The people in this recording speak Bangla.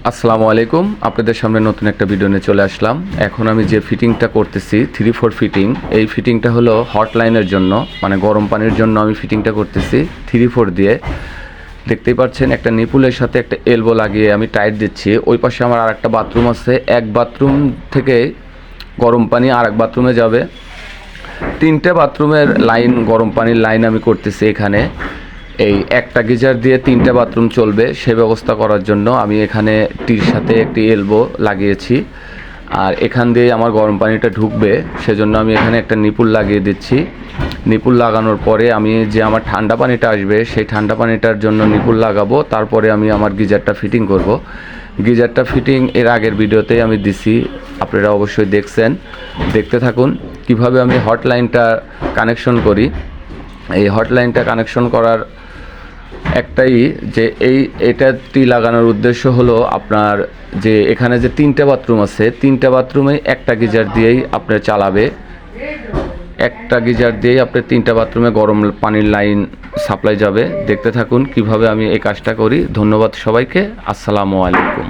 আসসালামু আলাইকুম, আপনাদের সামনে নতুন একটা ভিডিও নিয়ে চলে আসলাম। এখন আমি যে ফিটিংটা করতেছি 3-4 ফিটিং, এই ফিটিংটা হলো হট লাইনের জন্য, মানে গরম পানির জন্য আমি ফিটিংটা করতেছি 3-4 দিয়ে। দেখতেই পাচ্ছেন একটা নিপুলের সাথে একটা এলবো লাগিয়ে আমি টাইট দিচ্ছি। ওই পাশে আমার আর একটা বাথরুম আছে, এক বাথরুম থেকে গরম পানি আর এক বাথরুমে যাবে। 3টে বাথরুমের লাইন, গরম পানির লাইন আমি করতেছি এখানে। এই একটা গিজার দিয়ে 3টে বাথরুম চলবে সে ব্যবস্থা করার জন্য আমি এখানে টির সাথে একটি এলবো লাগিয়েছি। আর এখান দিয়ে আমার গরম পানিটা ঢুকবে, সেজন্য আমি এখানে একটা নিপুল লাগিয়ে দিচ্ছি। নিপুল লাগানোর পরে আমি যে আমার ঠান্ডা পানিটা আসবে সেই ঠান্ডা পানিটার জন্য নিপুল লাগাবো, তারপরে আমি আমার গিজারটা ফিটিং করব। গিজারটা ফিটিং এর আগের ভিডিওতেই আমি দিছি, আপনারা অবশ্যই দেখছেন। দেখতে থাকুন কিভাবে আমি হটলাইনটা কানেকশন করি। এই হটলাইনটা কানেকশন করার একটাই যে এটাটি লাগানোর উদ্দেশ্য হলো আপনার যে এখানে যে 3টে বাথরুম আছে, 3টে বাথরুমে একটা গিজার দিয়েই আপনার চালাবে। একটা গিজার দিয়েই আপনার 3টে বাথরুমে গরম পানির লাইন সাপ্লাই যাবে। দেখতে থাকুন কিভাবে আমি এই কাজটা করি। ধন্যবাদ সবাইকে। আসসালামু আলাইকুম।